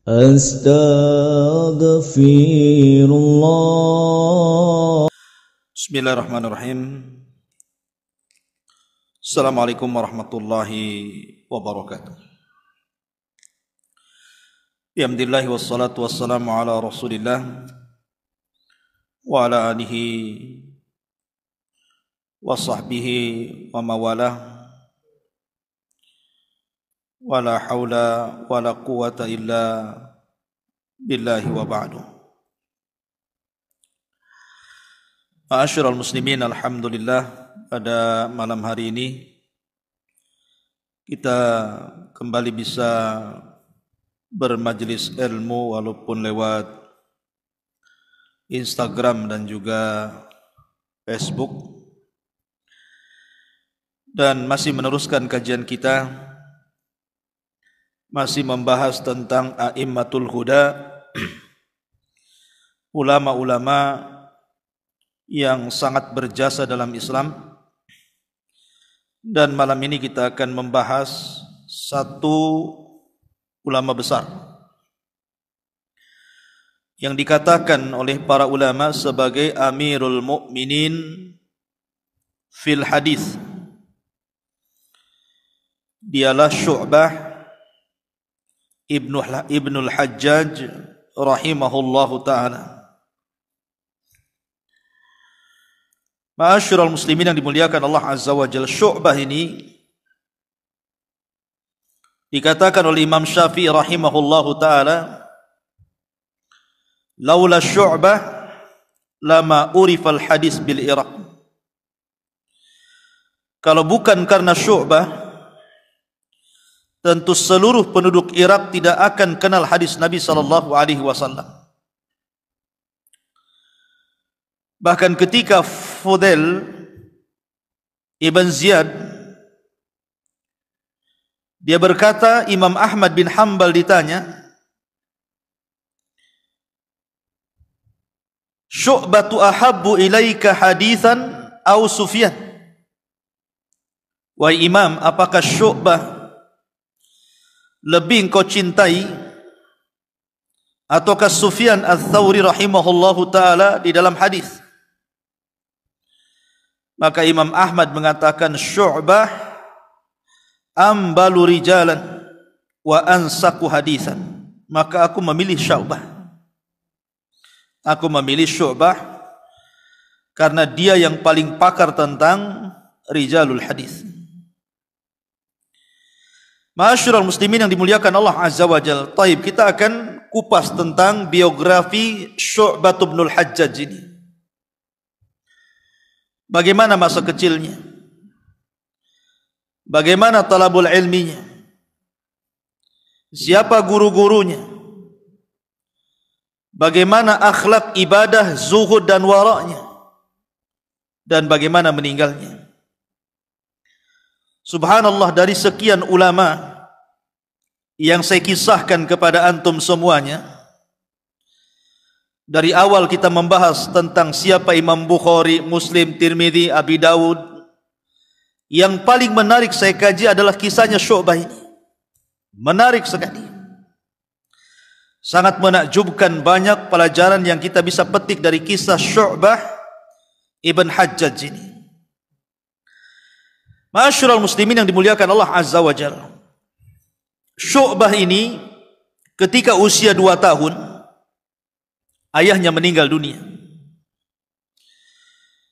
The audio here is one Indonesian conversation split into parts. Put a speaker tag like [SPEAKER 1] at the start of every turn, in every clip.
[SPEAKER 1] Astaghfirullah. Bismillahirrahmanirrahim. Assalamualaikum warahmatullahi wabarakatuh. Alhamdulillah wassalatu wassalamu ala Rasulillah wa ala alihi wa sahbihi wa mawalah. Wala haula wala quwata illa billahi wa ba'du. Ma'asyiral muslimin, alhamdulillah pada malam hari ini kita kembali bisa bermajelis ilmu walaupun lewat Instagram dan juga Facebook, dan masih meneruskan kajian kita, masih membahas tentang a'immatul huda, ulama-ulama yang sangat berjasa dalam Islam. Dan malam ini kita akan membahas satu ulama besar yang dikatakan oleh para ulama sebagai Amirul Mukminin fil hadis. Dialah Syu'bah Ibnul Hajjaj rahimahullahu ta'ala. Ma'asyiral muslimin yang dimuliakan Allah Azza wa Jalla, Syu'bah ini dikatakan oleh Imam Syafi'i rahimahullahu ta'ala, laula Syu'bah lama urifal hadis bil Iraq. Kalau bukan karena Syu'bah, tentu seluruh penduduk Irak tidak akan kenal hadis Nabi sallallahu alaihi wasallam. Bahkan ketika Fudail Ibn Ziyad dia berkata, Imam Ahmad bin Hanbal ditanya, Syu'batu ahabbu ilaika hadithan au Sufyan? Wahai Imam, apakah Syu'bah lebih engkau cintai ataukah Sufyan Ats-Tsauri rahimahullahu ta'ala di dalam hadis? Maka Imam Ahmad mengatakan, Syu'bah ambalu rijalan wa ansaku hadisan. Maka aku memilih Syu'bah. Aku memilih Syu'bah karena dia yang paling pakar tentang rijalul hadis. Ma'asyiral muslimin yang dimuliakan Allah Azza wa Jalla. Taib, kita akan kupas tentang biografi Syu'bah ibnul Hajjaj ini. Bagaimana masa kecilnya? Bagaimana talabul ilminya? Siapa guru-gurunya? Bagaimana akhlak ibadah, zuhud dan wara'nya? Dan bagaimana meninggalnya? Subhanallah, dari sekian ulama yang saya kisahkan kepada antum semuanya, dari awal kita membahas tentang siapa Imam Bukhari, Muslim, Tirmidzi, Abi Dawud, yang paling menarik saya kaji adalah kisahnya Syu'bah ini. Menarik sekali, sangat menakjubkan. Banyak pelajaran yang kita bisa petik dari kisah Syu'bah Ibn Hajjaj ini. Ma'asyiral muslimin yang dimuliakan Allah Azza wa Jalla, Syu'bah ini ketika usia 2 tahun ayahnya meninggal dunia,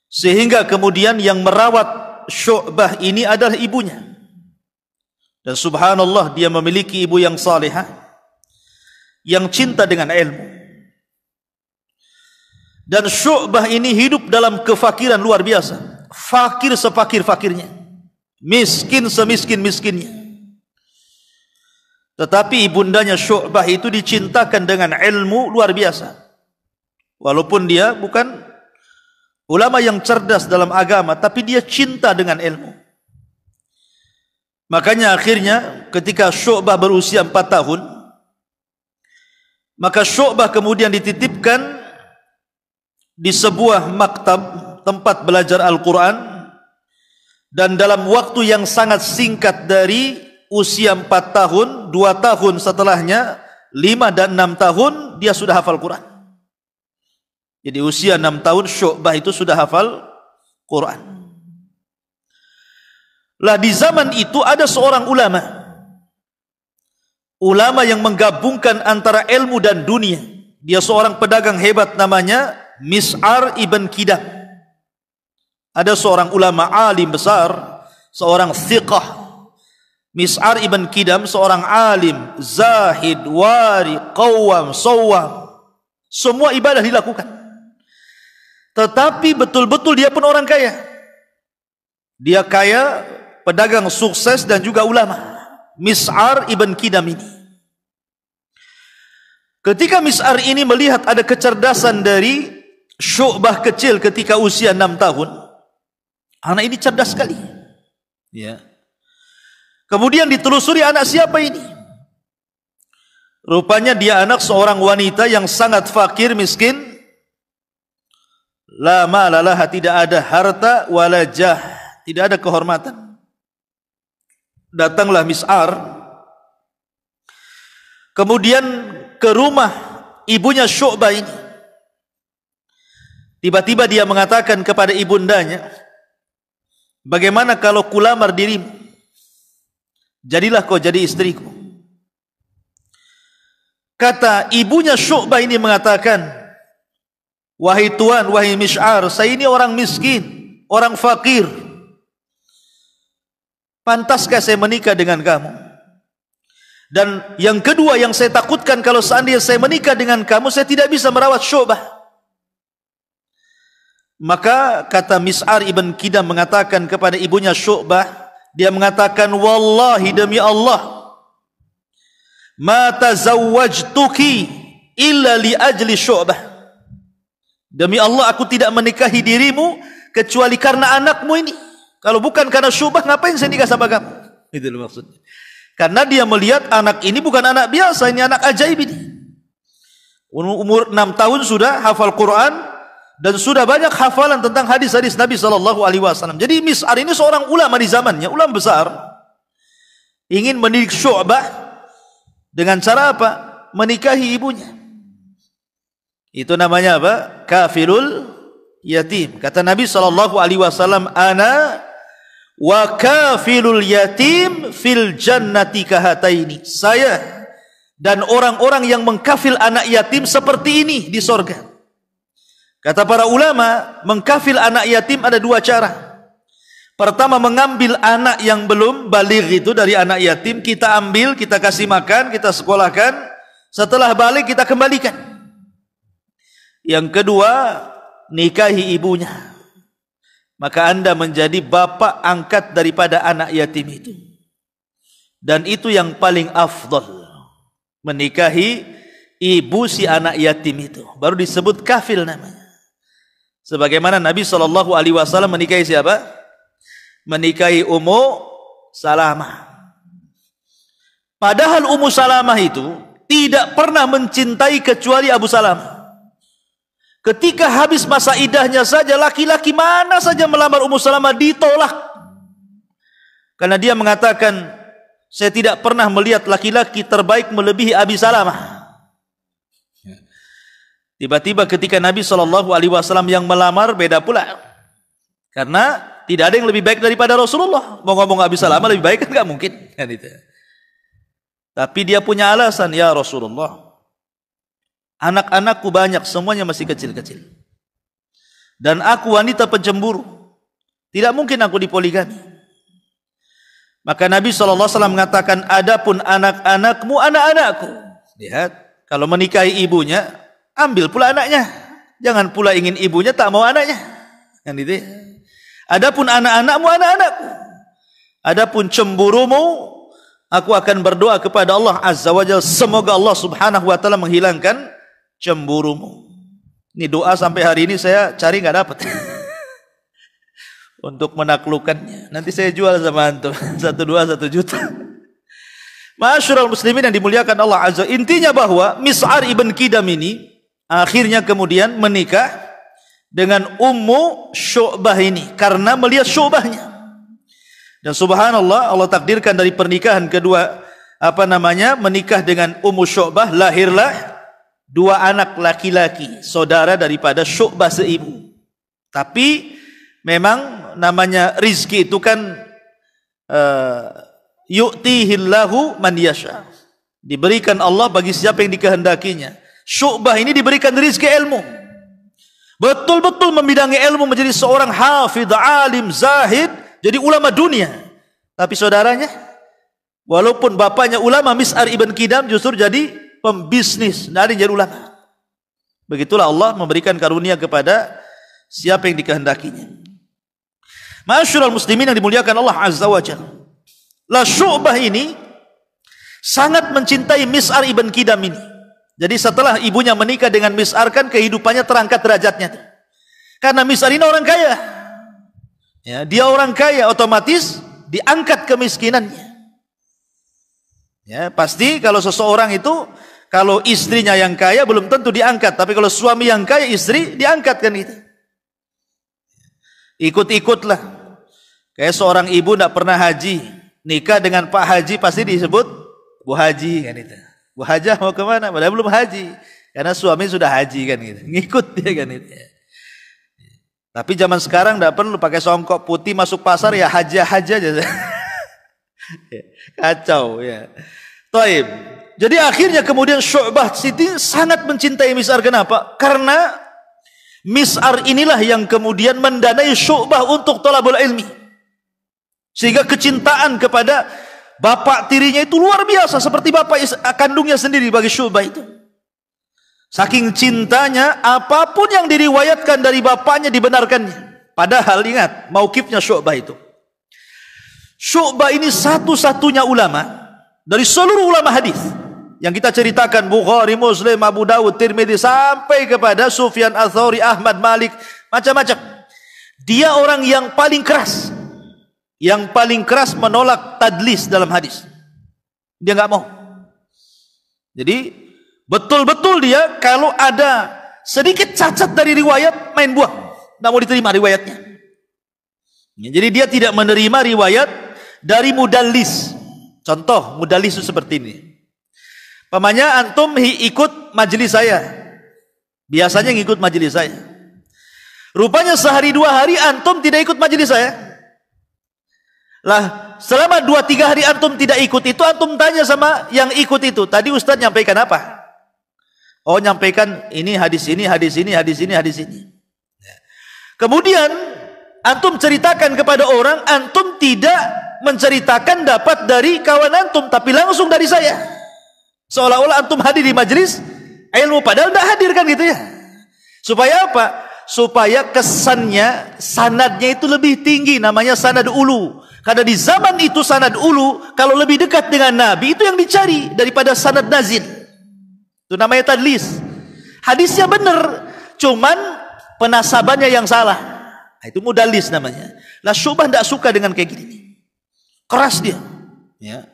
[SPEAKER 1] sehingga kemudian yang merawat Syu'bah ini adalah ibunya. Dan subhanallah, dia memiliki ibu yang salihah, yang cinta dengan ilmu. Dan Syu'bah ini hidup dalam kefakiran luar biasa, fakir sefakir-fakirnya, miskin semiskin-miskinnya. Tetapi ibundanya Syu'bah itu dicintakan dengan ilmu luar biasa. Walaupun dia bukan ulama yang cerdas dalam agama, tapi dia cinta dengan ilmu. Makanya akhirnya ketika Syu'bah berusia 4 tahun, maka Syu'bah kemudian dititipkan di sebuah maktab, tempat belajar Al-Quran. Dan dalam waktu yang sangat singkat, dari usia 4 tahun, 2 tahun setelahnya 5 dan 6 tahun dia sudah hafal Quran. Jadi usia 6 tahun Syu'bah itu sudah hafal Quran. Lah di zaman itu ada seorang ulama yang menggabungkan antara ilmu dan dunia. Dia seorang pedagang hebat namanya Mis'ar ibn Kidam. Ada seorang ulama alim besar, seorang thiqah. Mis'ar ibn Kidam seorang alim, zahid, wari, qawwam, sawwam. Semua ibadah dilakukan. Tetapi betul-betul dia pun orang kaya. Dia kaya, pedagang sukses dan juga ulama. Mis'ar ibn Kidam ini. Ketika Mis'ar ini melihat ada kecerdasan dari Syu'bah kecil ketika usia 6 tahun. Anak ini cerdas sekali. Ya. Kemudian ditelusuri anak siapa ini. Rupanya dia anak seorang wanita yang sangat fakir, miskin. La malalaha, tidak ada harta, wala jah, tidak ada kehormatan. Datanglah Mis'ar. Kemudian ke rumah ibunya Syu'bah ini. Tiba-tiba dia mengatakan kepada ibundanya, bagaimana kalau kulamar dirimu? Jadilah kau jadi istriku. Kata ibunya Syu'bah ini mengatakan, wahai tuan, wahai Mis'ar, saya ini orang miskin, orang fakir. Pantaskah saya menikah dengan kamu? Dan yang kedua yang saya takutkan, kalau seandainya saya menikah dengan kamu, saya tidak bisa merawat Syu'bah. Maka kata Mis'ar ibn Kidam mengatakan kepada ibunya Syu'bah, dia mengatakan, wallahi demi Allah, ma tazawwajtuki illa li ajli Syu'bah. Demi Allah, aku tidak menikahi dirimu kecuali karena anakmu ini. Kalau bukan karena Syu'bah, ngapain saya nikah sama kamu? Itu maksudnya. Karena dia melihat anak ini bukan anak biasa, ini anak ajaib ini. Umur 6 tahun sudah hafal Quran dan sudah banyak hafalan tentang hadis-hadis Nabi SAW. Jadi Mis'ar ini seorang ulama di zamannya, ulama besar, ingin mendidik Syu'bah dengan cara apa? Menikahi ibunya. Itu namanya apa? Kafilul yatim. Kata Nabi SAW, ana wa kafilul yatim fil jannati kahataini. Saya dan orang-orang yang mengkafil anak yatim seperti ini di sorga. Kata para ulama, mengkafil anak yatim ada 2 cara. Pertama, mengambil anak yang belum baligh itu dari anak yatim, kita ambil, kita kasih makan, kita sekolahkan, setelah balik kita kembalikan. Yang kedua, nikahi ibunya. Maka Anda menjadi bapak angkat daripada anak yatim itu. Dan itu yang paling afdal, menikahi ibu si anak yatim itu. Baru disebut kafil namanya. Sebagaimana Nabi SAW menikahi siapa? Menikahi Ummu Salamah. Padahal Ummu Salamah itu tidak pernah mencintai kecuali Abu Salamah. Ketika habis masa iddahnya saja, laki-laki mana saja melamar Ummu Salamah ditolak. Karena dia mengatakan, saya tidak pernah melihat laki-laki terbaik melebihi Abi Salamah. Tiba-tiba ketika Nabi SAW yang melamar, beda pula. Karena tidak ada yang lebih baik daripada Rasulullah. Mau ngomong Abi Salamah lebih baik kan gak mungkin. Kan itu. Tapi dia punya alasan, ya Rasulullah, anak-anakku banyak, semuanya masih kecil-kecil. Dan aku wanita pencemburu. Tidak mungkin aku dipoligami. Maka Nabi SAW mengatakan, adapun anak-anakmu, anak-anakku. Lihat, kalau menikahi ibunya, ambil pula anaknya. Jangan pula ingin ibunya tak mau anaknya. Kan itu. Adapun anak-anakmu, anak-anakku. Adapun cemburumu, aku akan berdoa kepada Allah Azza wa Jalla, semoga Allah Subhanahu wa taala menghilangkan cemburumu. Ini doa sampai hari ini saya cari nggak dapat. Untuk menaklukkannya. Nanti saya jual sama antum. 1 juta. Ma'asyiral muslimin yang dimuliakan Allah Azza. Intinya bahwa Mis'ar ibn Kidam ini akhirnya kemudian menikah dengan Ummu Syu'bah ini karena melihat Syu'bahnya. Dan subhanallah, Allah takdirkan dari pernikahan kedua menikah dengan Ummu Syu'bah, lahirlah dua anak laki-laki, saudara daripada Syu'bah seibu. Tapi memang namanya rizki itu kan yu'tihillahu man yasha, diberikan Allah bagi siapa yang dikehendakinya. Syu'bah ini diberikan rizki ilmu, betul-betul membidangi ilmu, menjadi seorang hafidh, alim, zahid, jadi ulama dunia. Tapi saudaranya, walaupun bapaknya ulama, Mis'ar ibn Kidam justru jadi pembisnis, dari jadi ulama. Begitulah Allah memberikan karunia kepada siapa yang dikehendakinya. Ma'asyiral muslimin yang dimuliakan Allah Azza wa Jalla, La Syu'bah ini sangat mencintai Mis'ar ibn Kidam ini. Jadi setelah ibunya menikah dengan Mis'ar, kan kehidupannya terangkat derajatnya. Karena Mis'ar ini orang kaya. Ya, dia orang kaya, otomatis diangkat kemiskinannya. Ya, pasti kalau seseorang itu, kalau istrinya yang kaya belum tentu diangkat, tapi kalau suami yang kaya, istri diangkat kan gitu. Ikut-ikutlah. Kayak seorang ibu tidak pernah haji, nikah dengan Pak Haji pasti disebut Bu Haji kan itu. Bu Hajah mau kemana? Padahal belum haji, karena suami sudah haji kan gitu. Ngikut dia kan itu. Tapi zaman sekarang tidak perlu pakai songkok putih masuk pasar, ya hajah-hajah aja. Kacau ya. Taib. Jadi akhirnya kemudian Syu'bah Siti sangat mencintai Mis'ar. Kenapa? Karena Mis'ar inilah yang kemudian mendanai Syu'bah untuk thalabul ilmi. Sehingga kecintaan kepada bapak tirinya itu luar biasa, seperti bapak kandungnya sendiri bagi Syu'bah itu. Saking cintanya, apapun yang diriwayatkan dari bapaknya dibenarkannya. Padahal ingat, mauqifnya Syu'bah itu. Syu'bah ini satu-satunya ulama dari seluruh ulama hadis yang kita ceritakan, Bukhari, Muslim, Abu Dawud, Tirmidzi, sampai kepada Sufyan Ats-Tsauri, Ahmad, Malik, macam-macam. Dia orang yang paling keras, menolak tadlis dalam hadis. Dia nggak mau. Jadi betul-betul dia kalau ada sedikit cacat dari riwayat, main buang, nggak mau diterima riwayatnya. Jadi dia tidak menerima riwayat dari mudallis. Contoh mudallis itu seperti ini. Pamannya antum ikut majelis saya, biasanya ngikut majelis saya. Rupanya sehari dua hari antum tidak ikut majelis saya. Lah, selama 2-3 hari antum tidak ikut itu, antum tanya sama yang ikut itu, tadi Ustadz nyampaikan apa? Oh, nyampaikan ini, hadis ini, hadis ini, hadis ini, hadis ini. Kemudian antum ceritakan kepada orang, antum tidak menceritakan dapat dari kawan antum, tapi langsung dari saya. Seolah-olah antum hadir di majelis ilmu, padahal tidak hadir kan gitu ya. Supaya apa? Supaya kesannya, sanadnya itu lebih tinggi, namanya sanad ulu. Karena di zaman itu sanad ulu, kalau lebih dekat dengan Nabi, itu yang dicari daripada sanad nazil. Itu namanya tadlis. Hadisnya benar, cuman penasabannya yang salah. Nah, itu mudallis namanya. Lah Syu'bah tidak suka dengan kayak gini. Keras dia. Ya.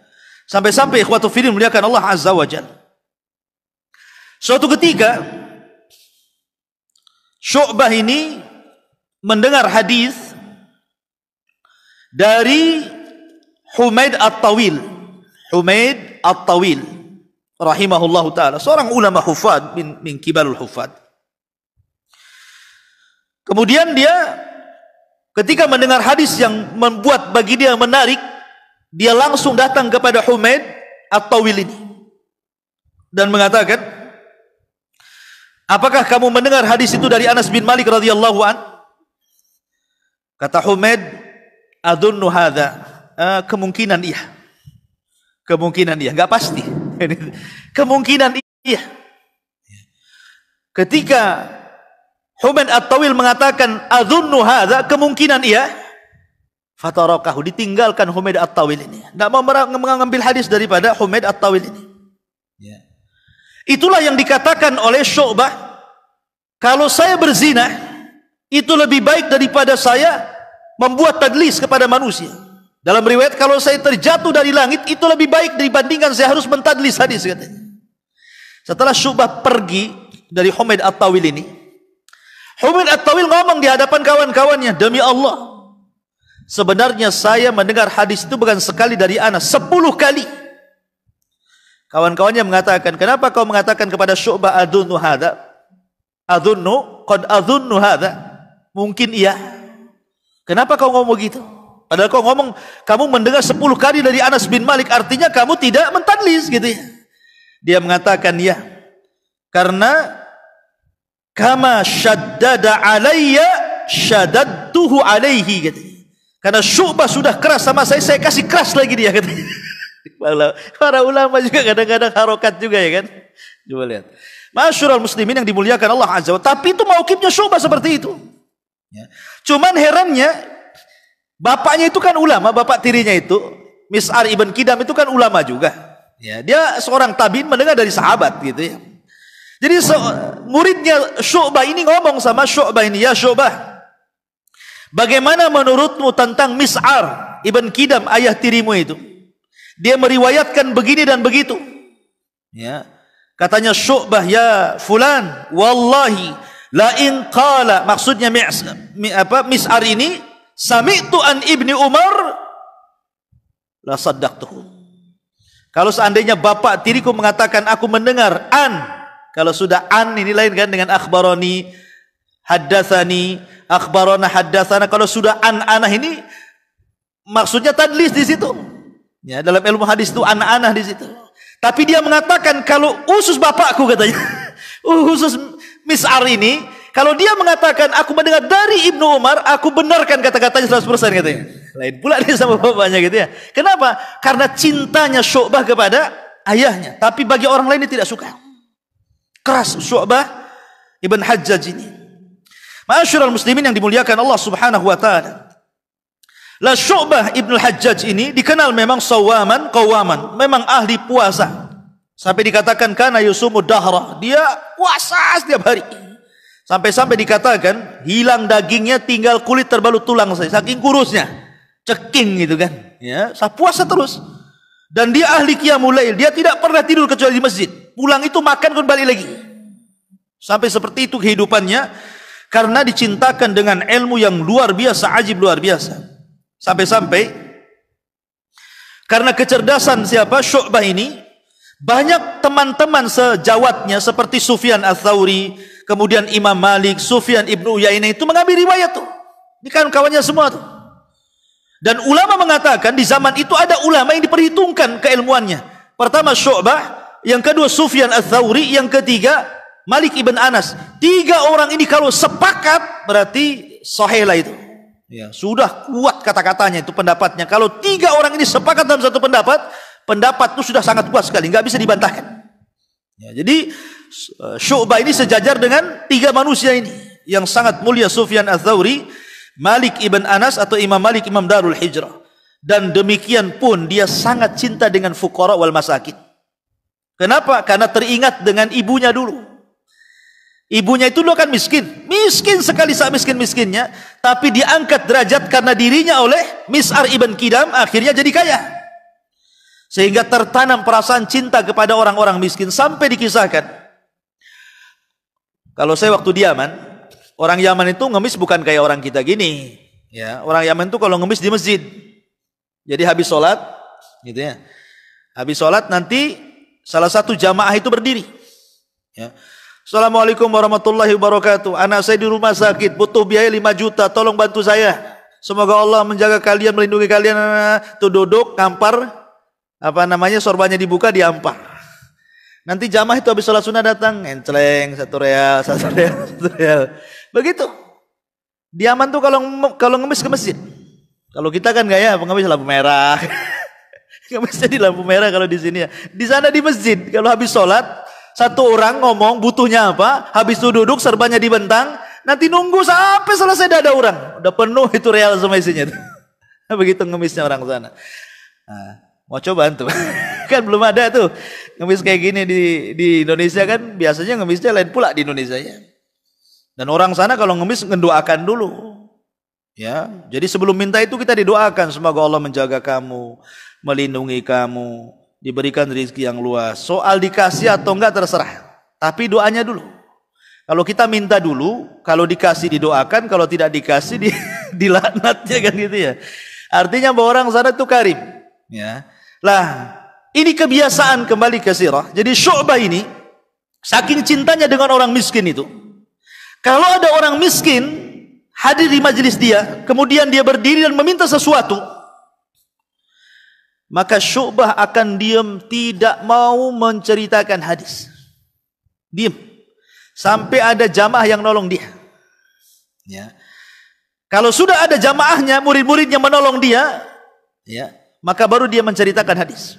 [SPEAKER 1] Sampai-sampai ikhwatu fillah muliakan Allah Azza wa Jalla. Suatu ketika Syu'bah ini mendengar hadis dari Humaid At-Tawil. Humaid At-Tawil rahimahullahu ta'ala, seorang ulama hufad min kibarul hufad. Kemudian dia ketika mendengar hadis yang membuat bagi dia menarik, dia langsung datang kepada Humaid At-Tawil ini dan mengatakan, apakah kamu mendengar hadis itu dari Anas bin Malik radhiyallahu an? Kata Humaid, adunnu hadza, kemungkinan iya. Kemungkinan iya, enggak pasti. Kemungkinan iya. Ketika Humaid At-Tawil mengatakan adunnu hadza, kemungkinan iya, fatarakahu, ditinggalkan Humaid At-Tawil ini. Enggak mau mengambil hadis daripada Humaid At-Tawil ini. Ya. Itulah yang dikatakan oleh Syu'bah, kalau saya berzina itu lebih baik daripada saya membuat tadlis kepada manusia. Dalam riwayat, kalau saya terjatuh dari langit itu lebih baik dibandingkan saya harus mentadlis hadis, katanya. Setelah Syu'bah pergi dari Humaid At-Tawil ini, Humaid At-Tawil ngomong di hadapan kawan-kawannya, demi Allah, sebenarnya saya mendengar hadis itu bukan sekali dari Anas, 10 kali. Kawan-kawannya mengatakan, kenapa kau mengatakan kepada Syu'bah adunnu hadza? Adunnu, qad adunnu hadza. Mungkin iya. Kenapa kau ngomong gitu? Padahal kau ngomong, kamu mendengar 10 kali dari Anas bin Malik, artinya kamu tidak mentadlis gitu ya. Dia mengatakan ya, karena kama syaddada alayya syaddadtuhu alaihi gitu. Karena Syu'bah sudah keras sama saya kasih keras lagi dia gitu. Para ulama juga kadang-kadang harokat juga ya kan. Coba lihat. Masyurul muslimin yang dimuliakan Allah Azza wa Ta'ala. Tapi itu mauqifnya Syu'bah seperti itu. Ya. Cuman herannya, bapaknya itu kan ulama, bapak tirinya itu, Mis'ar ibn Kidam itu kan ulama juga. Ya, dia seorang tabi'in mendengar dari sahabat gitu ya. Jadi muridnya Syu'bah ini ngomong sama Syu'bah ini, ya Syu'bah, bagaimana menurutmu tentang Mis'ar ibn Kidam, ayah tirimu itu? Dia meriwayatkan begini dan begitu. Ya. Katanya Syu'bah, ya fulan, wallahi la in qala, maksudnya Mis'ar ini, sami'tu an ibni Umar la saddaqtuhu. Kalau seandainya bapak tiriku mengatakan aku mendengar an, kalau sudah an ini lain kan dengan akhbaroni, haddatsani, akhbarana, haddatsana. Kalau sudah an-anah ini maksudnya tadlis di situ. Ya, dalam ilmu hadis itu an-anah di situ. Tapi dia mengatakan kalau usus bapakku katanya, usus Mis'ar ini, kalau dia mengatakan aku mendengar dari Ibnu Umar, aku benarkan kata-katanya 100% katanya. Lain pula dia sama bapaknya gitu ya. Kenapa? Karena cintanya Syu'bah kepada ayahnya. Tapi bagi orang lain dia tidak suka. Keras Syu'bah Ibn Hajjaj ini. Ma'asyiral muslimin yang dimuliakan Allah Subhanahu wa taala. La Syu'bah Ibn Hajjaj ini dikenal memang sawaman qawaman, memang ahli puasa. Sampai dikatakan kana yusumu dahra, dia puasa setiap hari. Sampai-sampai dikatakan hilang dagingnya, tinggal kulit terbalut tulang saja, saking kurusnya. Ceking gitu kan. Ya, saya puasa terus. Dan dia ahli qiyamul lail, dia tidak pernah tidur kecuali di masjid. Pulang itu makan kembali lagi. Sampai seperti itu kehidupannya karena dicintakan dengan ilmu yang luar biasa, ajib luar biasa. Sampai-sampai karena kecerdasan siapa Syu'bah ini, banyak teman-teman sejawatnya seperti Sufyan Ats-Tsauri, kemudian Imam Malik, Sufyan Ibnu Uyainah itu mengambil riwayat tuh. Ini kan kawannya semua tuh. Dan ulama mengatakan di zaman itu ada ulama yang diperhitungkan keilmuannya. Pertama Syu'bah, yang kedua Sufyan Ats-Tsauri, yang ketiga Malik ibn Anas. 3 orang ini kalau sepakat berarti sahih lah itu. Ya, sudah kuat kata-katanya itu pendapatnya. Kalau 3 orang ini sepakat dalam satu pendapat, pendapat itu sudah sangat kuat sekali, nggak bisa dibantahkan. Ya, jadi Syu'bah ini sejajar dengan 3 manusia ini yang sangat mulia, Sufyan Ats-Tsauri, Malik ibn Anas atau Imam Malik Imam Darul Hijrah. Dan demikian pun dia sangat cinta dengan fuqara wal masakin. Kenapa? Karena teringat dengan ibunya dulu. Ibunya itu dulu kan miskin sekali, sak miskin-miskinnya, tapi diangkat derajat karena dirinya oleh Mis'ar ibn Kidam, akhirnya jadi kaya. Sehingga tertanam perasaan cinta kepada orang-orang miskin, sampai dikisahkan. Kalau saya waktu di Yaman, orang Yaman itu ngemis bukan kayak orang kita gini. Ya, orang Yaman itu kalau ngemis di masjid. Jadi habis sholat, gitu ya. Habis sholat nanti salah satu jamaah itu berdiri. Ya. Assalamualaikum warahmatullahi wabarakatuh. Anak saya di rumah sakit, butuh biaya 5 juta, tolong bantu saya. Semoga Allah menjaga kalian, melindungi kalian. Tuh duduk, ngampar, sorbannya dibuka, diampar. Nanti jamaah itu habis sholat sunnah datang, enceleng, 1 real, 1 real, 1 real. Begitu. Di Yaman tuh kalau ngemis ke masjid. Kalau kita kan gak ya, pengemis lampu merah. Ngemisnya di lampu merah kalau di sini ya. Di sana di masjid, kalau habis sholat, 1 orang ngomong butuhnya apa, habis itu duduk, serbannya dibentang, nanti nunggu sampai selesai ada orang. Udah penuh itu real sama isinya. Begitu ngemisnya orang sana. Nah, mau coba antum? Kan belum ada tuh ngemis kayak gini di Indonesia kan, biasanya ngemisnya lain pula di Indonesia ya. Dan orang sana kalau ngemis ngedoakan dulu. Ya, jadi sebelum minta itu kita didoakan, semoga Allah menjaga kamu, melindungi kamu, diberikan rezeki yang luas. Soal dikasih atau enggak terserah, tapi doanya dulu. Kalau kita minta dulu, kalau dikasih didoakan, kalau tidak dikasih dilaknatnya kan gitu ya. Artinya bahwa orang sana itu karim. Ya. Lah, ini kebiasaan kembali ke sirah. Jadi Syu'bah ini saking cintanya dengan orang miskin itu, kalau ada orang miskin hadir di majelis dia, kemudian dia berdiri dan meminta sesuatu, maka Syu'bah akan diam, tidak mau menceritakan hadis. Diam sampai ada jamaah yang nolong dia. Ya. Kalau sudah ada jamaahnya, murid-muridnya menolong dia, ya, maka baru dia menceritakan hadis.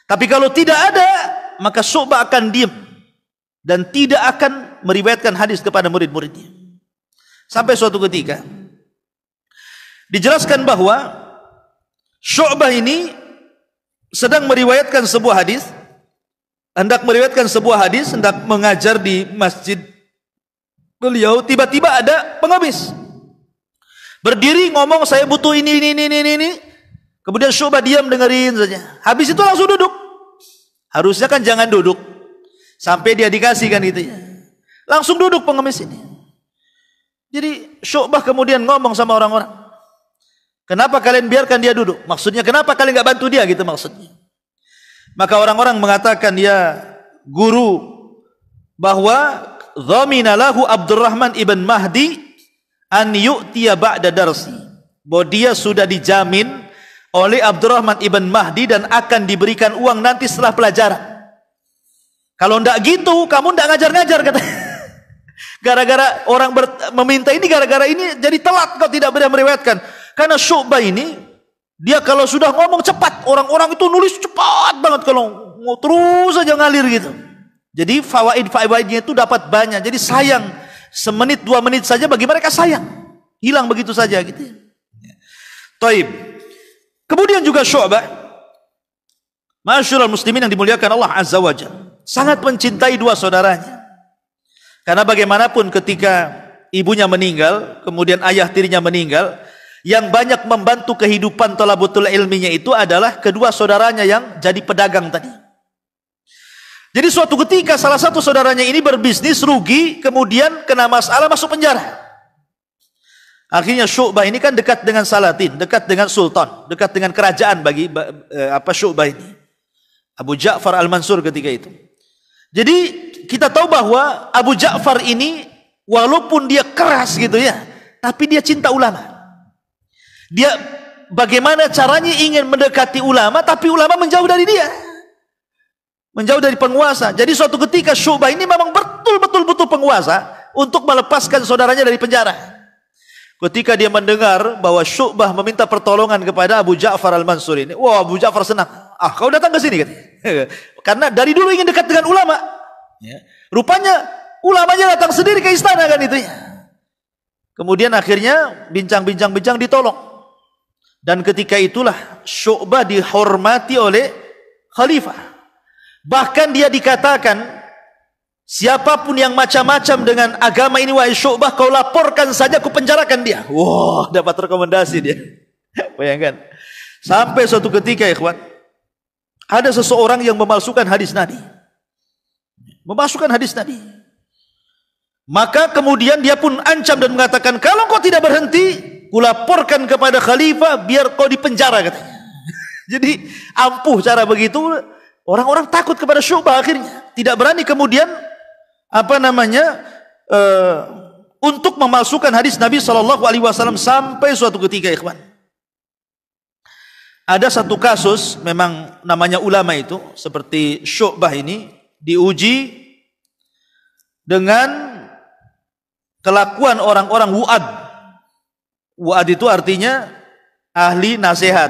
[SPEAKER 1] Tapi kalau tidak ada, maka Syu'bah akan diam dan tidak akan meriwayatkan hadis kepada murid-muridnya. Sampai suatu ketika dijelaskan bahwa Syu'bah ini sedang meriwayatkan sebuah hadis, hendak mengajar di masjid beliau, tiba-tiba ada pengemis berdiri ngomong, saya butuh ini. Kemudian Syu'bah diam dengerin saja. Habis itu langsung duduk. Harusnya kan jangan duduk sampai dia dikasih kan gitu ya. Langsung duduk pengemis ini. Jadi Syu'bah kemudian ngomong sama orang-orang, kenapa kalian biarkan dia duduk? Maksudnya kenapa kalian nggak bantu dia gitu maksudnya. Maka orang-orang mengatakan, ya guru, bahwa dhamina lahu Abdurrahman ibn Mahdi an yu'tiya ba'da darsi, bahwa dia sudah dijamin oleh Abdurrahman ibn Mahdi dan akan diberikan uang nanti setelah pelajaran. Kalau ndak gitu, kamu ndak ngajar-ngajar kata. Gara-gara orang meminta ini, gara-gara ini jadi telat kau tidak boleh meriwayatkan. Karena Syu'bah ini dia kalau sudah ngomong cepat, orang-orang itu nulis cepat banget, kalau terus saja ngalir gitu. Jadi fawaidnya itu dapat banyak. Jadi sayang, semenit 2 menit saja bagi mereka sayang, hilang begitu saja gitu. Taib. Kemudian juga Syu'bah, masyaallah muslimin yang dimuliakan Allah Azza wa Jalla, sangat mencintai dua saudaranya. Karena bagaimanapun ketika ibunya meninggal, kemudian ayah tirinya meninggal, yang banyak membantu kehidupan thalabatul ilminya itu adalah kedua saudaranya yang jadi pedagang tadi. Jadi suatu ketika salah satu saudaranya ini berbisnis rugi, kemudian kena masalah, masuk penjara. Akhirnya Syu'bah ini kan dekat dengan Salatin, dekat dengan Sultan, dekat dengan kerajaan bagi Syu'bah ini, Abu Ja'far Al-Mansur ketika itu. Jadi kita tahu bahwa Abu Ja'far ini walaupun dia keras gitu ya, tapi dia cinta ulama. Dia bagaimana caranya ingin mendekati ulama, tapi ulama menjauh dari dia, menjauh dari penguasa. Jadi suatu ketika Syu'bah ini memang betul-betul butuh penguasa untuk melepaskan saudaranya dari penjara. Ketika dia mendengar bahwa Syu'bah meminta pertolongan kepada Abu Ja'far Al-Mansur ini, wah, Abu Ja'far senang. Ah, kau datang ke sini katanya. Karena dari dulu ingin dekat dengan ulama. Ya. Rupanya ulamanya datang sendiri ke istana kan itu ya. Kemudian akhirnya bincang-bincang ditolong. Dan ketika itulah Syu'bah dihormati oleh khalifah. Bahkan dia dikatakan, siapapun yang macam-macam dengan agama ini, wahai Syu'bah, kau laporkan saja, aku penjarakan dia. Wah, dapat rekomendasi dia. Bayangkan. Sampai suatu ketika, ikhwan, ada seseorang yang memalsukan hadis Nabi. Memasukkan hadis Nabi. Maka kemudian dia pun ancam dan mengatakan, kalau kau tidak berhenti, kulaporkan kepada khalifah biar kau dipenjara katanya. Jadi ampuh cara begitu. Orang-orang takut kepada Syu'bah akhirnya. Tidak berani kemudian untuk memalsukan hadis Nabi SAW sampai suatu ketika, ikhwan, ada satu kasus, memang namanya ulama itu seperti Syu'bah ini diuji dengan kelakuan orang-orang wu'ad. Wu'ad itu artinya ahli nasihat.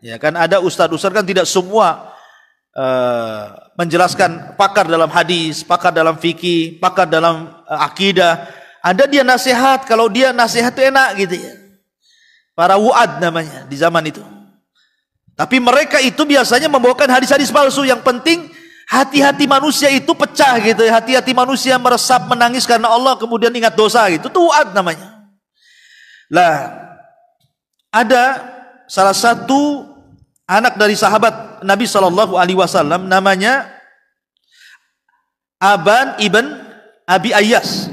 [SPEAKER 1] Ya kan, ada ustadz-ustadz kan tidak semua menjelaskan, pakar dalam hadis, pakar dalam fikih, pakar dalam akidah. Ada dia nasihat, kalau dia nasihat itu enak gitu ya. Para wu'ad namanya di zaman itu. Tapi mereka itu biasanya membawakan hadis-hadis palsu. Yang penting hati-hati manusia itu pecah gitu ya. Hati-hati manusia meresap, menangis karena Allah, kemudian ingat dosa gitu. Itu wu'ad namanya. Lah, ada salah satu anak dari sahabat Nabi SAW, namanya Aban ibn Abi Ayyas.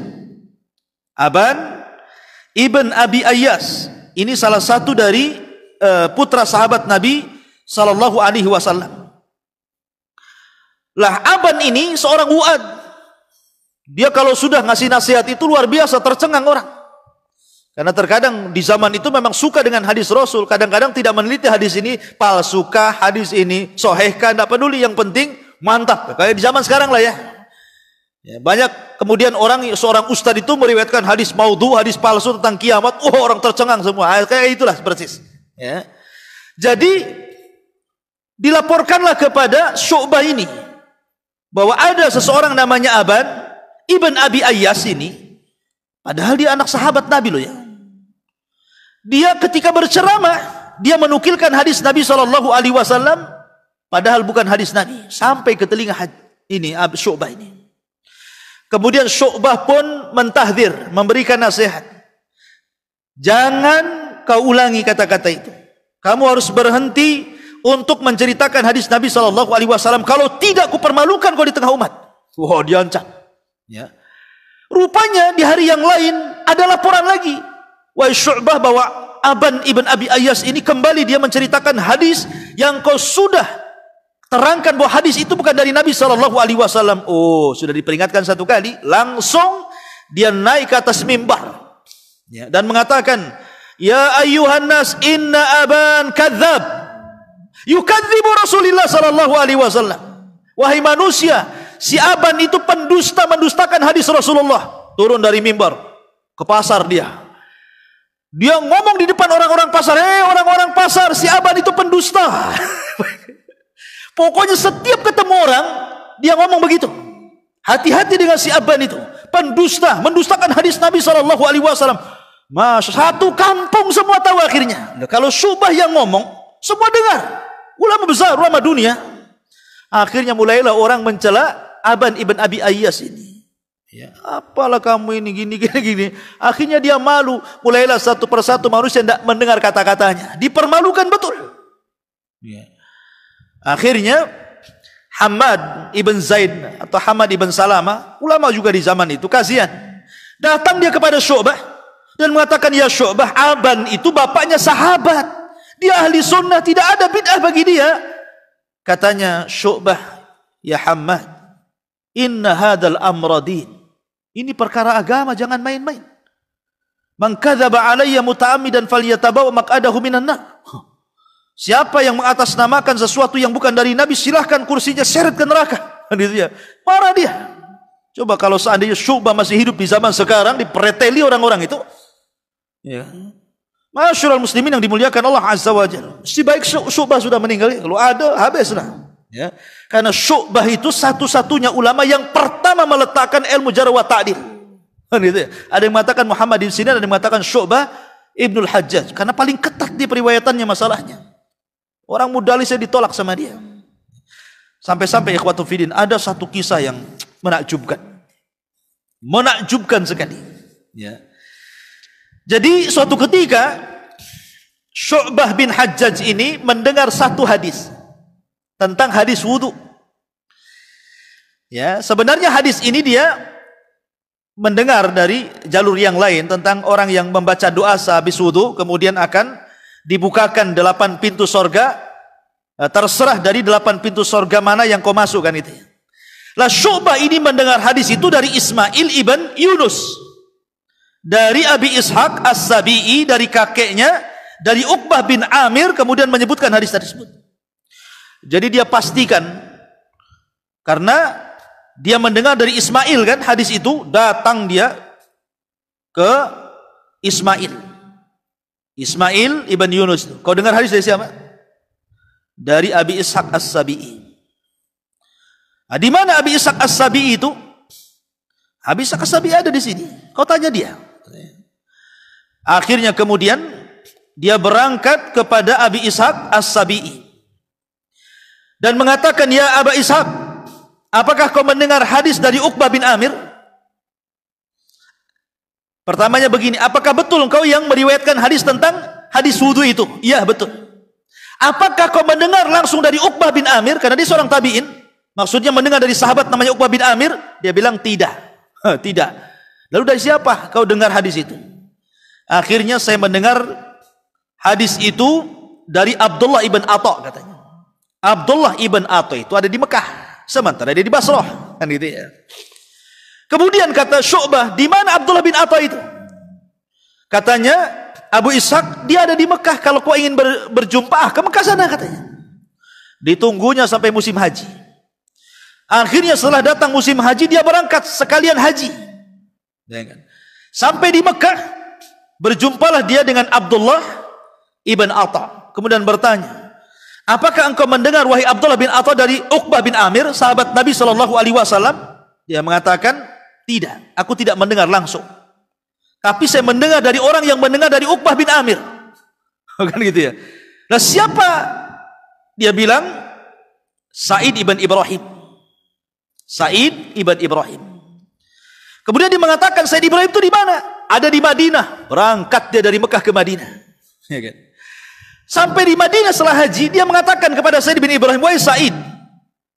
[SPEAKER 1] Aban ibn Abi Ayyas ini salah satu dari putra sahabat Nabi SAW. Lah Aban ini seorang wu'ad. Dia kalau sudah ngasih nasihat itu luar biasa, tercengang orang. Karena terkadang di zaman itu memang suka dengan hadis Rasul, kadang-kadang tidak meneliti hadis ini palsukah, hadis ini sahihkah, tidak peduli, yang penting mantap. Kayak di zaman sekarang lah ya. Ya, banyak kemudian seorang ustadz itu meriwayatkan hadis maudhu, hadis palsu tentang kiamat, orang tercengang semua. Kayak itulah persis. Ya. Jadi dilaporkanlah kepada Syu'bah ini bahwa ada seseorang namanya Aban ibn Abi Ayyas ini, padahal dia anak sahabat Nabi loh ya. Dia ketika berceramah, dia menukilkan hadis Nabi SAW, padahal bukan hadis Nabi, sampai ke telinga ini Syu'bah ini. Kemudian Syu'bah pun mentahdir, memberikan nasihat. Jangan kau ulangi kata-kata itu. Kamu harus berhenti untuk menceritakan hadis Nabi SAW. Kalau tidak, kupermalukan kau di tengah umat. Wah, diancam. Ya. Rupanya di hari yang lain ada laporan lagi. Wahai Syu'bah, bahwa Aban ibn Abi Ayyas ini kembali dia menceritakan hadis yang kau sudah terangkan bahwa hadis itu bukan dari Nabi SAW. Oh, sudah diperingatkan satu kali, langsung dia naik ke atas mimbar ya, dan mengatakan, ya ayyuhan nas, inna Aban kadzab yukadzibu Rasulullah SAW. Wahai manusia, si Aban itu pendusta, mendustakan hadis Rasulullah. Turun dari mimbar ke pasar dia ngomong di depan orang-orang pasar, orang-orang pasar, si Aban itu pendusta. Pokoknya setiap ketemu orang dia ngomong begitu. Hati-hati dengan si Aban itu, pendusta, mendustakan hadis Nabi SAW. Satu kampung semua tahu akhirnya. Kalau Syu'bah yang ngomong, semua dengar. Ulama besar, ulama dunia. Akhirnya mulailah orang mencela Aban ibn Abi Ayyas ini. Ya, apalah kamu ini gini. Akhirnya dia malu. Mulailah satu persatu manusia tidak mendengar kata-katanya. Dipermalukan betul. Ya. Akhirnya Hamad ibn Zaid atau Hamad ibn Salama, ulama juga di zaman itu, kasihan. Datang dia kepada Syu'bah dan mengatakan, ya Syu'bah, Aban itu bapaknya sahabat. Dia ahli sunnah, tidak ada bid'ah bagi dia. Katanya Syu'bah, ya Hamad, inna hadal amra din. Ini perkara agama, jangan main-main. Man kadzaba alayya muta'ammidan falyatabawa maq'adahu minan nar. Siapa yang mengatasnamakan sesuatu yang bukan dari Nabi, silahkan kursinya seret ke neraka. Marah dia. Coba kalau seandainya Syu'bah masih hidup di zaman sekarang, dipereteli orang-orang itu. Ya. Masyarul muslimin yang dimuliakan Allah Azza wa Jalla. Si baik Syu'bah sudah meninggal, kalau ada habislah. Ya. Karena Syu'bah itu satu-satunya ulama yang pertama meletakkan ilmu jarh wa ta'dil. Ada yang mengatakan Muhammad bin Sinan, ada yang mengatakan Syu'bah Ibnul Hajjaj, karena paling ketat di periwayatannya masalahnya. Orang mudalisnya ditolak sama dia. Sampai-sampai ikhwatu fiddin, ada satu kisah yang menakjubkan. Menakjubkan sekali. Ya. Jadi suatu ketika Syu'bah bin Hajjaj ini mendengar satu hadis tentang hadis wudu. Ya, sebenarnya hadis ini dia mendengar dari jalur yang lain tentang orang yang membaca doa sehabis wudu kemudian akan dibukakan 8 pintu sorga. Terserah dari 8 pintu sorga mana yang kau masuk, kan itu. Lah Syu'bah ini mendengar hadis itu dari Ismail ibn Yunus, dari Abi Ishaq As-Sabi'i, dari kakeknya, dari Uqbah bin Amir, kemudian menyebutkan hadis tersebut. Jadi dia pastikan, karena dia mendengar dari Ismail kan hadis itu, datang dia ke Ismail ibn Yunus. Kau dengar hadis dari siapa? Dari Abi Ishaq As-Sabi'i. Nah, di mana Abi Ishaq As-Sabi'i itu? Abi Ishaq As-Sabi'i ada di sini. Kau tanya dia. Akhirnya kemudian dia berangkat kepada Abi Ishaq As-Sabi'i dan mengatakan, ya Aba Ishaq, apakah kau mendengar hadis dari Uqbah bin Amir? Pertamanya begini, apakah betul engkau yang meriwayatkan hadis tentang hadis wudu itu? Iya, betul. Apakah kau mendengar langsung dari Uqbah bin Amir? Karena dia seorang tabi'in. Maksudnya mendengar dari sahabat namanya Uqbah bin Amir. Dia bilang tidak. Tidak. Lalu dari siapa kau dengar hadis itu? Akhirnya saya mendengar hadis itu dari Abdullah ibn Atha, katanya. Abdullah ibn Atha itu ada di Mekah. sementara dia di Basrah, kan gitu ya. Kemudian kata Syu'bah, di mana Abdullah bin Atha itu? Katanya Abu Ishaq, dia ada di Mekah. Kalau kau ingin berjumpa, ke Mekah sana katanya. Ditunggunya sampai musim haji. Akhirnya setelah datang musim haji, dia berangkat sekalian haji. Sampai di Mekah, berjumpalah dia dengan Abdullah ibn Atha. Kemudian bertanya, apakah engkau mendengar wahai Abdullah bin Atha dari Uqbah bin Amir, sahabat Nabi SAW? Dia mengatakan, tidak, aku tidak mendengar langsung. Tapi saya mendengar dari orang yang mendengar dari Uqbah bin Amir. Kan gitu ya. Nah, siapa? Dia bilang Sa'id ibn Ibrahim. Sa'id ibn Ibrahim. Kemudian dia mengatakan Sa'id Ibrahim itu di mana? Ada di Madinah. Berangkat dia dari Mekah ke Madinah. Ya kan? Sampai di Madinah setelah haji, dia mengatakan kepada Sa'id bin Ibrahim, wahai Sa'id,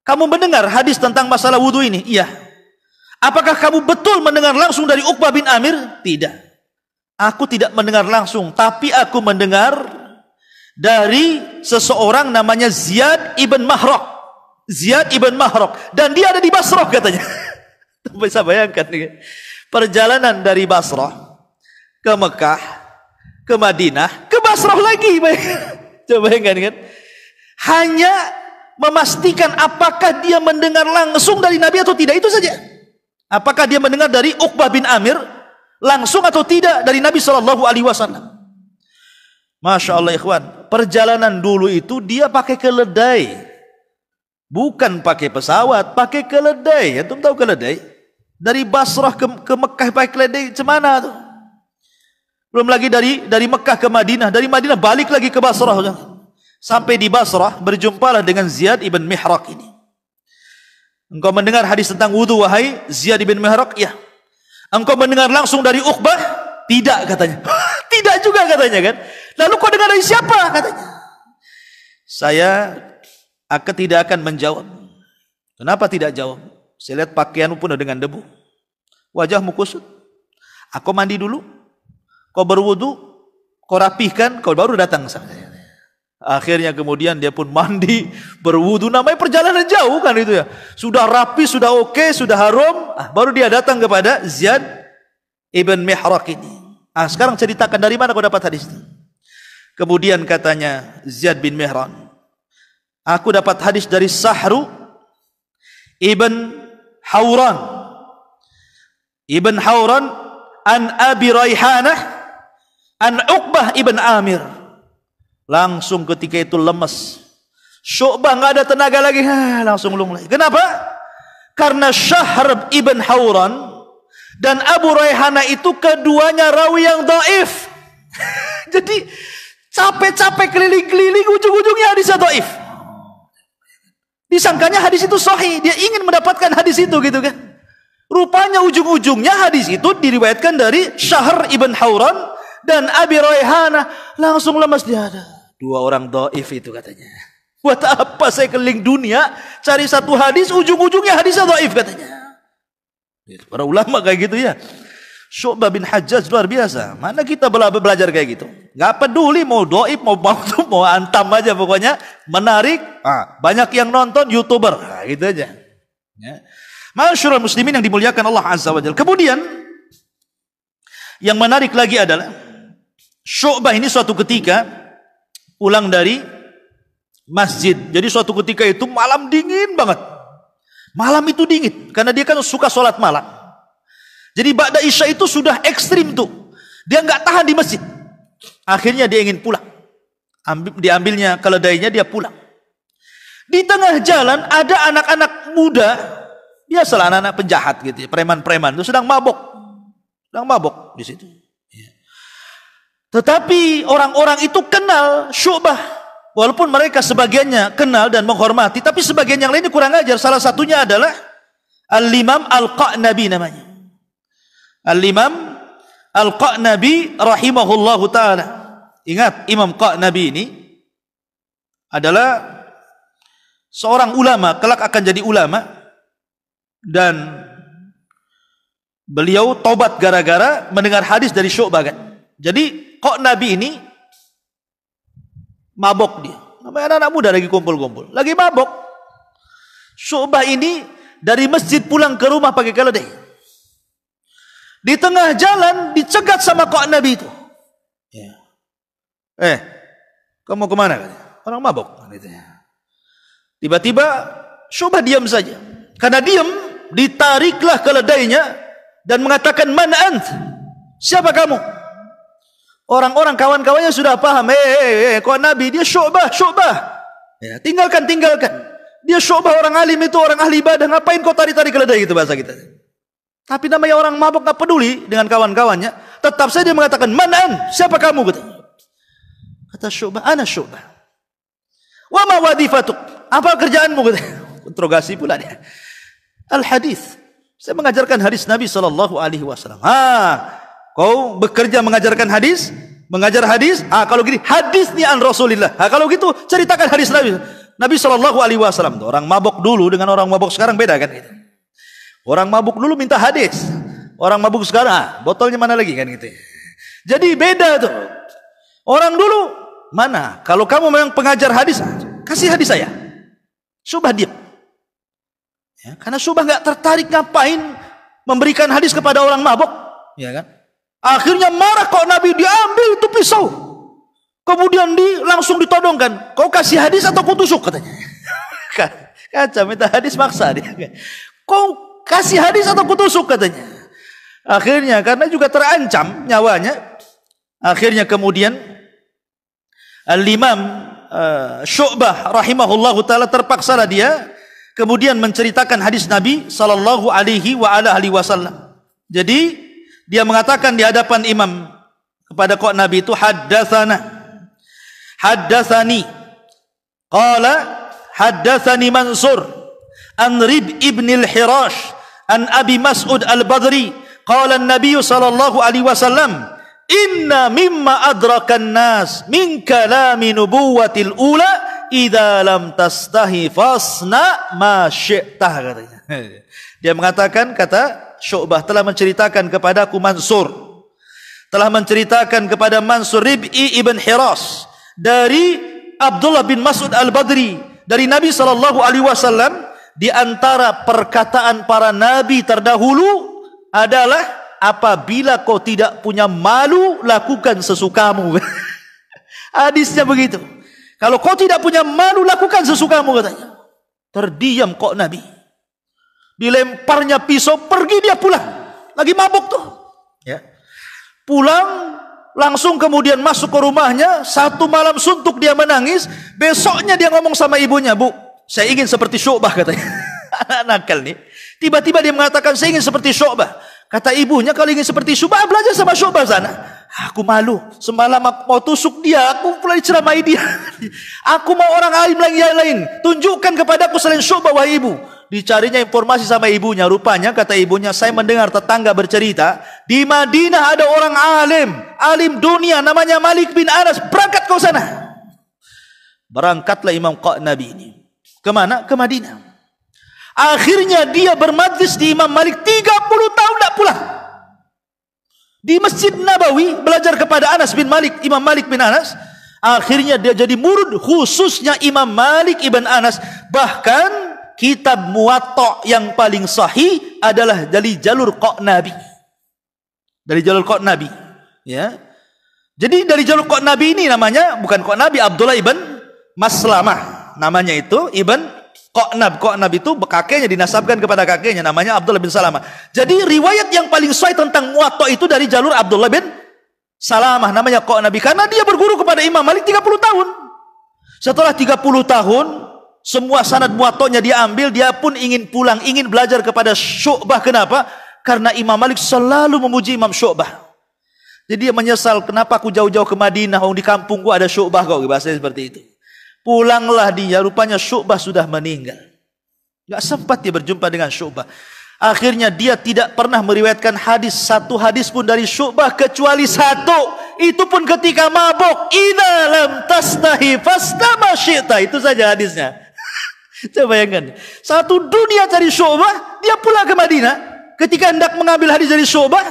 [SPEAKER 1] kamu mendengar hadis tentang masalah wudu ini? Iya. Apakah kamu betul mendengar langsung dari Uqbah bin Amir? Tidak. Aku tidak mendengar langsung, tapi aku mendengar dari seseorang namanya Ziyad ibn Mahraq. Ziyad ibn Mahraq, dan dia ada di Basrah katanya. Bisa bayangkan nih, perjalanan dari Basrah ke Mekah, ke Madinah, ke Basrah lagi. Coba bayangkan kan? Hanya memastikan apakah dia mendengar langsung dari Nabi atau tidak, itu saja. Apakah dia mendengar dari Uqbah bin Amir langsung atau tidak dari Nabi SAW? Masya Allah ikhwan, perjalanan dulu itu dia pakai keledai, bukan pakai pesawat, pakai keledai. Antum tahu keledai? Dari Basrah ke Mekah pakai keledai, cemana tuh? Belum lagi dari Mekah ke Madinah, dari Madinah balik lagi ke Basrah. Sampai di Basrah berjumpalah dengan Ziyad ibn Mihraq ini. Engkau mendengar hadis tentang wudu wahai Ziyad ibn Mihraq? Ya. Engkau mendengar langsung dari Uqbah? Tidak katanya. Tidak juga katanya kan. Lalu kau dengar dari siapa katanya? Aku tidak akan menjawab. Kenapa tidak jawab? Saya lihat pakaianmu pun dengan debu, wajahmu kusut. Aku mandi dulu, kau berwudu, kau rapihkan, kau baru datang sama saya. Akhirnya kemudian dia pun mandi, berwudu, namanya perjalanan jauh kan itu ya. Sudah rapi, sudah oke, sudah harum, baru dia datang kepada Ziyad ibn Mihraq ini. Sekarang ceritakan dari mana kau dapat hadis itu? Kemudian katanya Ziyad bin Mihraq, aku dapat hadis dari Sahru ibn Hawran. Ibn Hawran an Abi Raihanah an Uqbah ibn Amir. Langsung ketika itu lemes. Syu'bah nggak ada tenaga lagi, langsung lunglai. Kenapa? Karena Syahr ibn Hawran dan Abu Raihanah itu keduanya rawi yang dhaif. Jadi capek-capek keliling-keliling, ujung-ujungnya hadisnya dhaif. Disangkanya hadis itu sahih, dia ingin mendapatkan hadis itu gitu kan. Rupanya ujung-ujungnya hadis itu diriwayatkan dari Syahr ibn Hawran dan Abi Raihanah. Langsung lemas dia, ada dua orang dhaif itu katanya. Buat apa saya keliling dunia cari satu hadis, ujung-ujungnya hadisnya dhaif katanya. Para ulama kayak gitu ya. Syu'bah bin Hajjaj luar biasa. Mana kita belajar kayak gitu? Gak peduli mau dhaif mau antam aja, pokoknya menarik. Banyak yang nonton, YouTuber, gitu aja. Ya. Masyarul muslimin yang dimuliakan Allah Azza wa Jalla. Kemudian yang menarik lagi adalah Syu'bah ini suatu ketika pulang dari masjid. Jadi suatu ketika itu malam dingin banget. Malam itu dingin karena dia kan suka sholat malam. Jadi ba'da isya itu sudah ekstrim tuh. Dia nggak tahan di masjid. Akhirnya dia ingin pulang. Diambilnya keledainya, dia pulang. Di tengah jalan ada anak-anak muda, biasalah anak-anak penjahat gitu ya, preman-preman itu sedang mabok di situ. Tetapi orang-orang itu kenal Syu'bah, walaupun mereka sebagiannya kenal dan menghormati, tapi sebagian yang lainnya kurang ajar. Salah satunya adalah Al-Imam Al-Qa'nabi namanya. Al-Imam Al-Qa'nabi rahimahullahu ta'ala. Ingat, Imam Qa'nabi ini adalah seorang ulama, kelak akan jadi ulama, dan beliau tobat gara-gara mendengar hadis dari Syu'bah kan. Jadi Qa'nabi ini mabok dia. Namanya anak-anak muda lagi kumpul-kumpul, lagi mabok. Syu'bah ini dari masjid pulang ke rumah pakai keledai. Di tengah jalan dicegat sama kok Nabi itu. Ya. Kamu mau kemana? Orang mabok. Tiba-tiba Syu'bah diam saja. Karena diam, ditariklah keledainya dan mengatakan, man ant? Siapa kamu? Orang-orang kawan-kawannya sudah paham. Kok Nabi dia Syu'bah. Ya, tinggalkan. Dia Syu'bah, orang alim itu, orang ahli ibadah. Ngapain kau tarik-tarik keledai gitu bahasa kita. Tapi namanya orang mabuk gak peduli dengan kawan-kawannya. Tetap saja dia mengatakan, man ant? Siapa kamu? Kata Syu'bah, ana Syu'bah. Wa ma wadifatuk? Apa kerjaanmu? Interogasi pula dia. Al-hadis. Saya mengajarkan hadis Nabi SAW. Kau bekerja mengajarkan hadis? Mengajar hadis? Kalau gini, hadis ni an Rasulillah. Kalau gitu, ceritakan hadis Nabi. Nabi SAW. Orang mabuk dulu dengan orang mabuk sekarang beda kan? Orang mabuk dulu minta hadis. Orang mabuk sekarang, botolnya mana lagi kan gitu. Jadi beda tuh. Orang dulu, mana? Kalau kamu memang pengajar hadis, kasih hadis saya. Syu'bah diam. Ya, karena Syu'bah nggak tertarik ngapain memberikan hadis kepada orang mabuk, ya kan? Akhirnya marah kok Nabi, diambil itu pisau, kemudian langsung ditodongkan. Kau kasih hadis atau kau tusuk katanya? Kaca minta hadis maksa dia. Kau kasih hadis atau kau tusuk katanya? Akhirnya karena juga terancam nyawanya, akhirnya kemudian Al-Imam Syu'bah rahimahullahu taala terpaksalah dia kemudian menceritakan hadis Nabi sallallahu alaihi wasallam. Jadi dia mengatakan di hadapan imam kepada kok Nabi itu, haddatsani qala haddatsani Mansur an Rib ibn al-Hirash an Abi Mas'ud al-Badri qala an-nabiy sallallahu alaihi wasallam, inna mimma adrakan nas min kalami nubuwatil ula idza lam tastahi fasna ma syi'tah, katanya. Dia mengatakan, kata Syu'bah, telah menceritakan kepadaku Mansur, telah menceritakan kepada Mansur Rib'i ibn Hiras dari Abdullah bin Mas'ud al-Badri dari Nabi SAW, di antara perkataan para nabi terdahulu adalah, apabila kau tidak punya malu, lakukan sesukamu. Hadisnya begitu. Kalau kau tidak punya malu, lakukan sesukamu, katanya. Terdiam kok Nabi. Dilemparnya pisau, pergi dia pulang. Lagi mabuk tuh. Ya. Pulang, langsung kemudian masuk ke rumahnya. Satu malam suntuk dia menangis. Besoknya dia ngomong sama ibunya, Bu, saya ingin seperti Syu'bah, katanya. Anak nakal nih. Tiba-tiba dia mengatakan, saya ingin seperti Syu'bah. Kata ibunya, kalau ingin seperti Syu'bah, belajar sama Syu'bah sana. Aku malu. Semalam aku mau tusuk dia, aku pula diceramai dia. Aku mau orang alim lagi yang lain. Tunjukkan kepadaku selain Syu'bah, wahai ibu. Dicarinya informasi sama ibunya. Rupanya, kata ibunya, saya mendengar tetangga bercerita, di Madinah ada orang alim dunia, namanya Malik bin Anas. Berangkat kau sana. Berangkatlah Imam Nabi ini. Kemana? Ke Madinah. Akhirnya dia bermajlis di Imam Malik 30 tahun tidak pulang. Di Masjid Nabawi belajar kepada Anas bin Malik, Imam Malik bin Anas. Akhirnya dia jadi murid khususnya Imam Malik ibn Anas. Bahkan kitab Muwatta yang paling sahih adalah dari jalur Qa' Nabi. Dari jalur Qa' Nabi, ya. Jadi dari jalur Qa' Nabi ini namanya bukan Qa' Nabi, Abdullah ibn Maslamah namanya itu, ibn Qa'nab itu kakeknya dinasabkan kepada kakeknya, namanya Abdullah bin Salamah. Jadi riwayat yang paling sahih tentang Muwatta itu dari jalur Abdullah bin Salamah, namanya Qa'nab, karena dia berguru kepada Imam Malik 30 tahun. Setelah 30 tahun, semua sanad Muwatta'nya dia ambil, dia pun ingin pulang, ingin belajar kepada Syu'bah. Kenapa? Karena Imam Malik selalu memuji Imam Syu'bah. Jadi dia menyesal, kenapa aku jauh-jauh ke Madinah, di kampungku ada Syu'bah kok, bahasanya seperti itu. Pulanglah dia, rupanya Syu'bah sudah meninggal. Gak sempat dia berjumpa dengan Syu'bah. Akhirnya dia tidak pernah meriwayatkan satu hadis pun dari Syu'bah kecuali satu. Itu pun ketika mabuk. Idza lam tastahi fastama syi'ta. Itu saja hadisnya. Coba bayangkan. Satu dunia cari Syu'bah, dia pulang ke Madinah. Ketika hendak mengambil hadis dari Syu'bah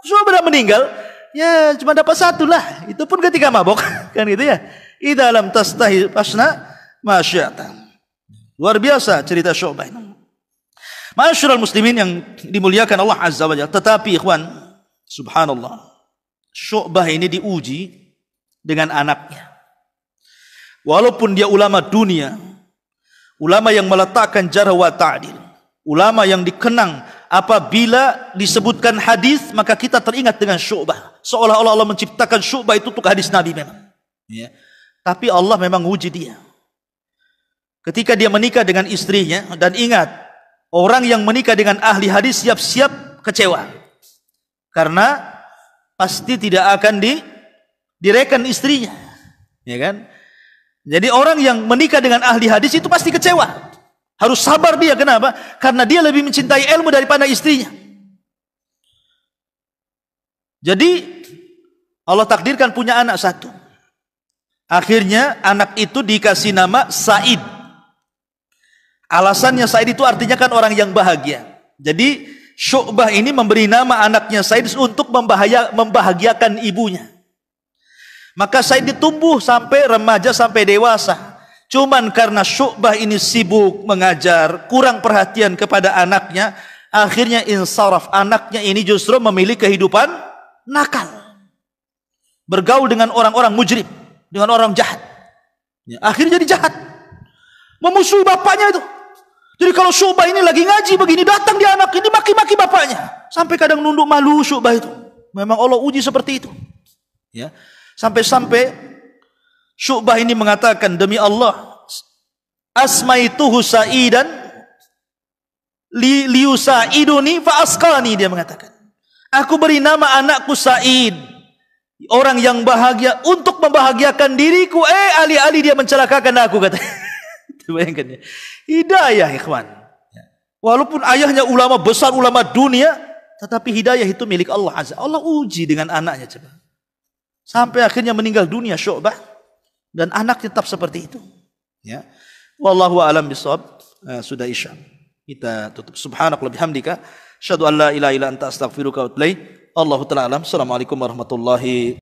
[SPEAKER 1] sudah meninggal. Ya cuma dapat satu lah. Itu pun ketika mabuk. Kan gitu ya. Idza lam tastahi fasna ma syi'ta. Luar biasa cerita Syu'bah ini. Ma'asyiral muslimin yang dimuliakan Allah Azza wa Jalla. Tetapi ikhwan, subhanallah, Syu'bah ini diuji dengan anaknya. Walaupun dia ulama dunia, ulama yang meletakkan jarh wa ta'dil, ulama yang dikenang apabila disebutkan hadis maka kita teringat dengan Syu'bah. Seolah-olah Allah menciptakan Syu'bah itu untuk hadis Nabi memang. Ya. Tapi Allah memang uji dia. Ketika dia menikah dengan istrinya, dan ingat, orang yang menikah dengan ahli hadis siap-siap kecewa. Karena pasti tidak akan direken istrinya. Ya kan? Jadi orang yang menikah dengan ahli hadis itu pasti kecewa. Harus sabar dia, kenapa? Karena dia lebih mencintai ilmu daripada istrinya. Jadi Allah takdirkan punya anak satu. Akhirnya anak itu dikasih nama Sa'id. Alasannya Sa'id itu artinya kan orang yang bahagia. Jadi Syu'bah ini memberi nama anaknya Sa'id untuk membahagiakan ibunya. Maka Sa'id ditumbuh sampai remaja, sampai dewasa. Cuman karena Syu'bah ini sibuk mengajar, kurang perhatian kepada anaknya, akhirnya insaraf, anaknya ini justru memilih kehidupan nakal. Bergaul dengan orang-orang mujrim, dengan orang jahat. Ya, akhirnya jadi jahat. Memusuhi bapaknya itu. Jadi kalau Syu'bah ini lagi ngaji begini, datang dia anak ini maki-maki bapaknya. Sampai kadang nunduk malu Syu'bah itu. Memang Allah uji seperti itu. Ya. Sampai-sampai Syu'bah ini mengatakan, demi Allah, asmaituhu sa'idan liusa'iduni fa'asqani, dia mengatakan. Aku beri nama anakku Sa'id, orang yang bahagia untuk membahagiakan diriku. Alih-alih dia mencelakakan aku, katanya. Bayangkan ya. Hidayah ikhwan. Walaupun ayahnya ulama besar, ulama dunia, tetapi hidayah itu milik Allah Azza. Allah uji dengan anaknya coba. Sampai akhirnya meninggal dunia Syu'bah dan anak tetap seperti itu. Ya. Wallahu a'lam bishawab. Sudah isya. Kita tutup. Subhanakallah bihamdika, asyhadu an la ilaha illa anta astaghfiruka wa atubu ilaik. Allahu ta'ala alam. Assalamualaikum warahmatullahi